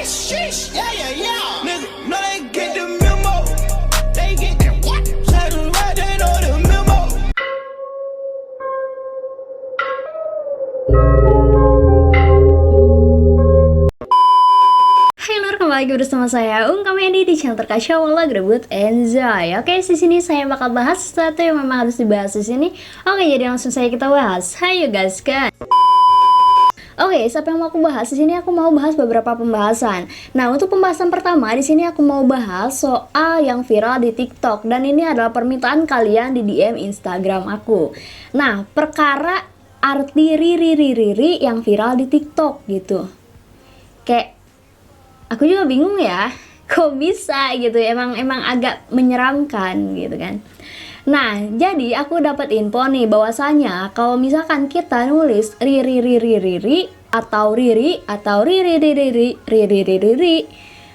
sheesh, yeah, yeah, yeah. Nigga, no, they get the memo. They get the what? Say the right, they know the memo. Hai lur, kembali lagi bersama saya Komedi di channel terkasih Wala Grebut Enjoy. Oke, di sini saya bakal bahas sesuatu yang memang harus dibahas di sini. Oke, jadi langsung saya kita bahas. Hayo guys kan. Oke, siapa yang mau aku bahas di sini? Aku mau bahas beberapa pembahasan. Nah, untuk pembahasan pertama di sini aku mau bahas soal yang viral di TikTok, dan ini adalah permintaan kalian di DM Instagram aku. Nah, perkara arti riri yang viral di TikTok gitu. Kayak aku juga bingung ya, kok bisa gitu, emang agak menyeramkan gitu kan. Nah, jadi aku dapat info nih bahwasanya kalau misalkan kita nulis riri atau riri,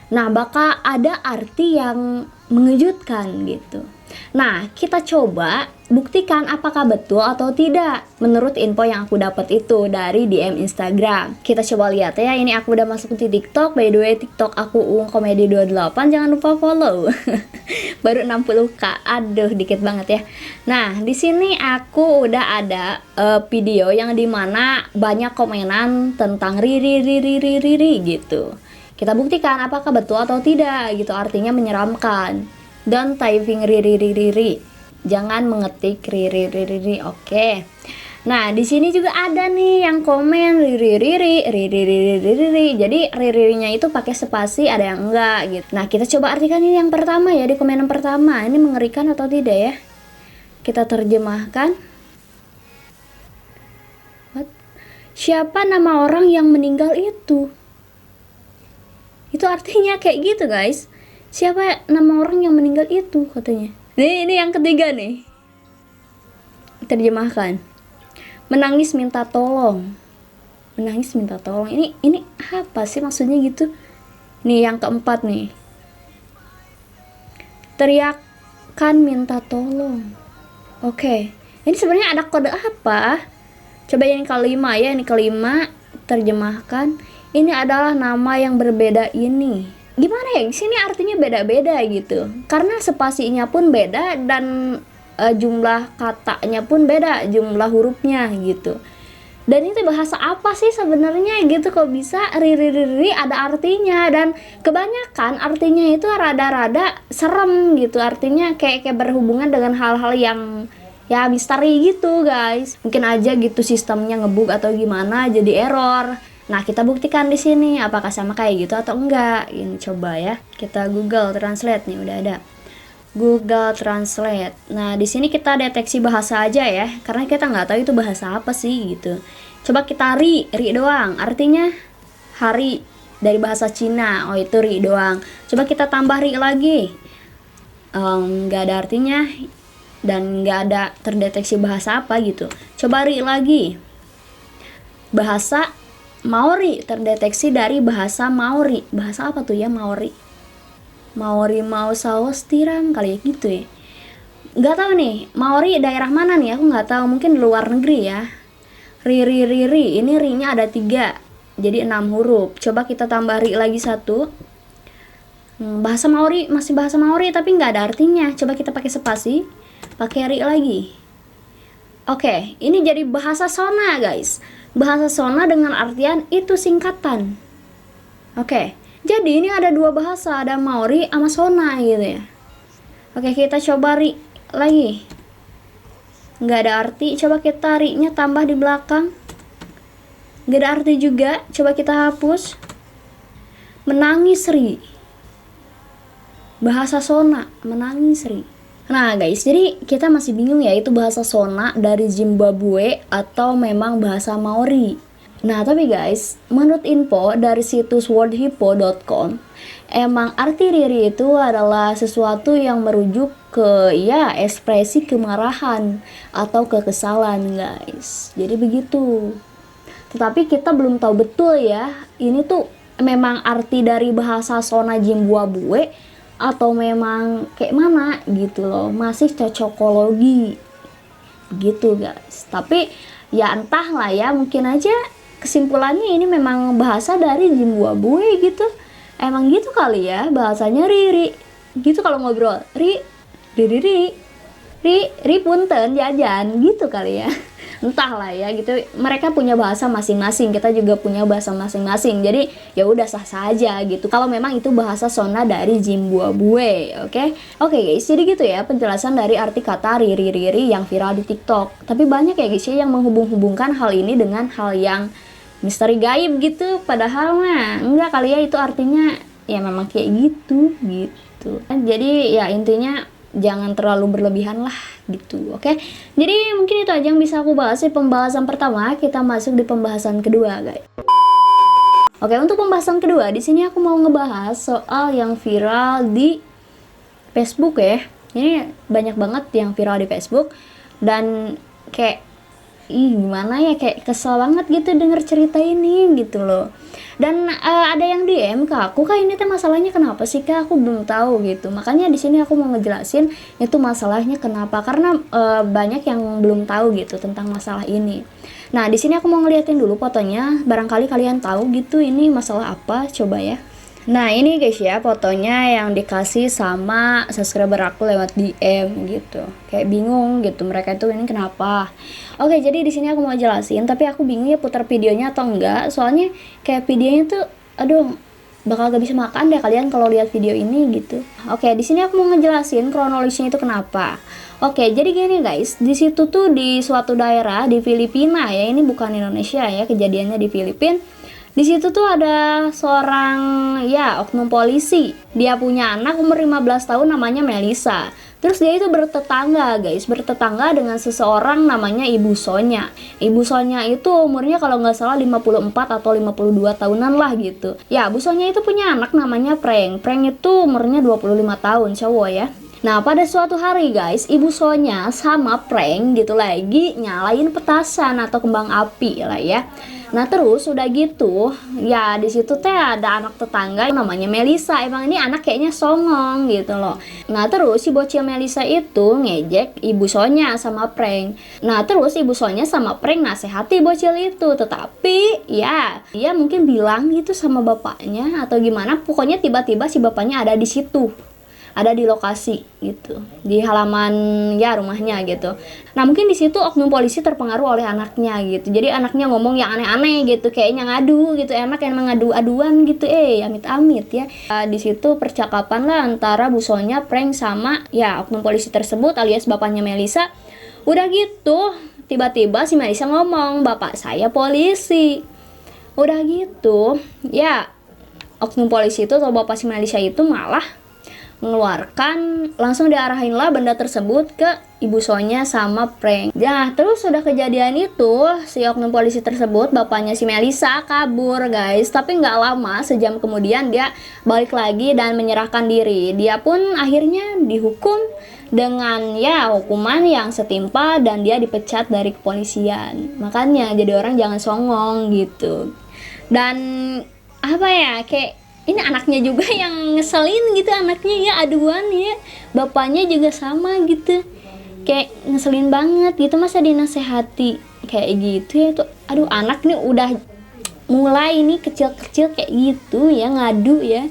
nah bakal ada arti yang mengejutkan gitu. Nah, kita coba buktikan apakah betul atau tidak menurut info yang aku dapat itu dari DM Instagram. Kita coba lihat ya. Ini aku udah masuk di TikTok. By the way, TikTok aku Komedi 28, jangan lupa follow. Baru 60k. Aduh, dikit banget ya. Nah, di sini aku udah ada video yang dimana banyak komenan tentang riri gitu. Kita buktikan apakah betul atau tidak gitu. Artinya menyeramkan. Don't typing riri. Jangan mengetik riri. Oke. Nah, di sini juga ada nih yang komen riri. Jadi ririnya itu pakai spasi, ada yang enggak gitu. Nah, kita coba artikan ini yang pertama ya, di komen yang pertama. Ini mengerikan atau tidak ya? Kita terjemahkan. What? Siapa nama orang yang meninggal itu? Itu artinya kayak gitu, guys. Siapa nama orang yang meninggal itu katanya. Ini yang ketiga nih. Terjemahkan. Menangis minta tolong. Menangis minta tolong. Ini apa sih maksudnya gitu? Nih yang keempat nih. Teriakan minta tolong. Oke. Ini sebenarnya ada kode apa? Coba yang kelima ya, ini kelima. Terjemahkan. Ini adalah nama yang berbeda ini. Gimana ya, di sini artinya beda-beda gitu, karena spasinya pun beda dan jumlah katanya pun beda, jumlah hurufnya gitu. Dan itu bahasa apa sih sebenarnya gitu, kok bisa riri ada artinya, dan kebanyakan artinya itu rada-rada serem gitu, artinya kayak berhubungan dengan hal-hal yang ya misteri gitu guys. Mungkin aja gitu sistemnya ngebug atau gimana jadi error. Nah, kita buktikan di sini apakah sama kayak gitu atau enggak. Ini coba ya. Kita Google Translate nih, udah ada. Google Translate. Nah, di sini kita deteksi bahasa aja ya, karena kita nggak tahu itu bahasa apa sih gitu. Coba kita ri doang. Artinya hari dari bahasa Cina. Oh, itu ri doang. Coba kita tambah ri lagi. Nggak ada artinya dan nggak ada terdeteksi bahasa apa gitu. Coba ri lagi. Bahasa Maori terdeteksi dari bahasa Maori. Bahasa apa tuh ya Maori? Maori mau saus tiram kali ya gitu ya. Nggak tahu nih, Maori daerah mana nih? Aku nggak tahu, mungkin di luar negeri ya. Riri. Ini ri-nya ada 3. Jadi 6 huruf. Coba kita tambah ri lagi 1. Bahasa Maori, masih bahasa Maori tapi nggak ada artinya. Coba kita pakai spasi, pakai ri lagi. Oke, ini jadi bahasa Sona guys. Bahasa Sona dengan artian itu singkatan. Oke, jadi ini ada 2 bahasa, ada Maori sama Sona gitu ya. Oke, kita coba ri lagi. Nggak ada arti, coba kita ri-nya tambah di belakang. Nggak ada arti juga, coba kita hapus. Menangis ri. Bahasa Sona, menangis ri. Nah guys, jadi kita masih bingung ya itu bahasa Sona dari Zimbabwe atau memang bahasa Maori. Nah tapi guys, menurut info dari situs worldhypo.com, emang arti riri itu adalah sesuatu yang merujuk ke ya ekspresi kemarahan atau kekesalan guys. Jadi begitu. Tetapi kita belum tahu betul ya, ini tuh memang arti dari bahasa Sona Zimbabwe atau memang kayak mana gitu loh, masih cocokologi gitu guys. Tapi ya entahlah ya, mungkin aja kesimpulannya ini memang bahasa dari Zimbabwe gitu. Emang gitu kali ya bahasanya Riri. Gitu kalau ngobrol. Ri punten jajan gitu kali ya. Entahlah ya gitu. Mereka punya bahasa masing-masing, kita juga punya bahasa masing-masing. Jadi ya udah sah-sah aja gitu. Kalau memang itu bahasa Sona dari Zimbabwe, oke? Oke guys, jadi gitu ya penjelasan dari arti kata Riri yang viral di TikTok. Tapi banyak ya guys ya yang menghubung-hubungkan hal ini dengan hal yang misteri gaib gitu, padahal mah enggak kali ya, itu artinya ya memang kayak gitu. Jadi ya intinya jangan terlalu berlebihan lah gitu, oke? Jadi mungkin itu aja yang bisa aku bahas di pembahasan pertama. Kita masuk di pembahasan kedua, guys. Oke, untuk pembahasan kedua di sini aku mau ngebahas soal yang viral di Facebook ya. Ini banyak banget yang viral di Facebook dan kayak gimana ya, kayak kesel banget gitu denger cerita ini gitu loh. Dan ada yang DM ke aku, Kak ini teh masalahnya kenapa sih Kak, aku belum tahu gitu. Makanya di sini aku mau ngejelasin itu masalahnya kenapa, karena banyak yang belum tahu gitu tentang masalah ini. Nah di sini aku mau ngeliatin dulu fotonya, barangkali kalian tahu gitu ini masalah apa, coba ya. Nah ini guys ya fotonya yang dikasih sama subscriber aku lewat DM gitu. Kayak bingung gitu mereka itu ini kenapa. Oke, jadi di sini aku mau jelasin, tapi aku bingung ya putar videonya atau enggak. Soalnya kayak videonya tuh aduh bakal gak bisa makan deh kalian kalau lihat video ini gitu. Oke, di sini aku mau ngejelasin kronologisnya itu kenapa. Oke, jadi gini guys, di situ tuh di suatu daerah di Filipina ya, ini bukan Indonesia ya, kejadiannya di Filipina. Di situ tuh ada seorang ya oknum polisi. Dia punya anak umur 15 tahun namanya Melissa. Terus dia itu bertetangga guys, bertetangga dengan seseorang namanya Ibu Sonya. Ibu Sonya itu umurnya kalau nggak salah 54 atau 52 tahunan lah gitu. Ya, Bu Sonya itu punya anak namanya Frank. Frank itu umurnya 25 tahun, cowok ya. Nah, pada suatu hari guys, Ibu Sonya sama Frank gitu lagi nyalain petasan atau kembang api lah ya. Nah, terus udah gitu, ya di situ teh ada anak tetangga namanya Melissa. Emang ini anak kayaknya songong gitu loh. Nah, terus si bocil Melissa itu ngejek Ibu Sonya sama Frank. Nah, terus Ibu Sonya sama Frank nasehati bocil itu, tetapi ya dia mungkin bilang gitu sama bapaknya atau gimana. Pokoknya tiba-tiba si bapaknya ada di situ. Ada di lokasi gitu, di halaman ya rumahnya gitu. Nah mungkin di situ oknum polisi terpengaruh oleh anaknya gitu. Jadi anaknya ngomong yang aneh-aneh gitu, kayaknya ngadu gitu, enak emang ngadu-aduan gitu, amit-amit ya. Di situ percakapan lah antara Bu Sonya, Frank sama ya oknum polisi tersebut alias bapaknya Melissa. Udah gitu, tiba-tiba si Melissa ngomong, bapak saya polisi. Udah gitu, ya oknum polisi itu atau bapak si Melissa itu malah mengeluarkan, langsung diarahin lah benda tersebut ke Ibu Sonya sama Frank. Nah terus sudah kejadian itu, si oknum polisi tersebut, bapaknya si Melissa kabur guys. Tapi nggak lama, sejam kemudian dia balik lagi dan menyerahkan diri. Dia pun akhirnya dihukum dengan ya hukuman yang setimpal dan dia dipecat dari kepolisian. Makanya jadi orang jangan songong gitu. Dan apa ya, kayak ini anaknya juga yang ngeselin gitu, anaknya ya aduan ya, bapaknya juga sama gitu, kayak ngeselin banget gitu, masa dinasehati kayak gitu ya tuh. Aduh, anak nih udah mulai nih kecil-kecil kayak gitu ya ngadu ya,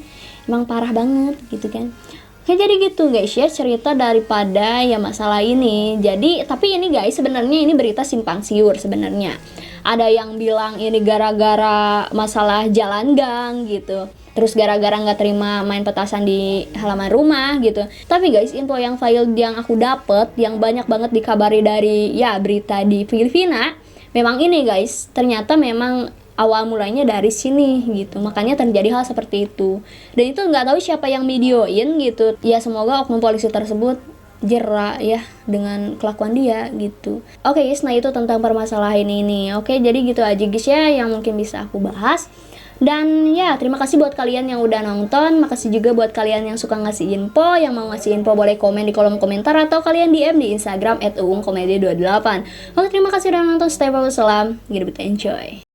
emang parah banget gitu kan. Oke, jadi gitu guys ya cerita daripada ya masalah ini. Jadi tapi ini guys sebenarnya ini berita simpang siur sebenarnya. Ada yang bilang ini gara-gara masalah jalan gang gitu, terus gara-gara nggak terima main petasan di halaman rumah gitu. Tapi guys, info yang file yang aku dapet, yang banyak banget dikabari dari ya berita di Filipina, memang ini guys, ternyata memang awal mulanya dari sini gitu. Makanya terjadi hal seperti itu. Dan itu nggak tahu siapa yang videoin gitu. Ya semoga oknum polisi tersebut jera ya dengan kelakuan dia gitu. Oke guys, nah itu tentang permasalahan ini. Oke, jadi gitu aja guys ya yang mungkin bisa aku bahas. Dan ya terima kasih buat kalian yang udah nonton. Makasih juga buat kalian yang suka ngasih info. Yang mau ngasih info boleh komen di kolom komentar atau kalian DM di Instagram @uungkomedi28. Oke, terima kasih udah nonton. Stay salam, gitu enjoy.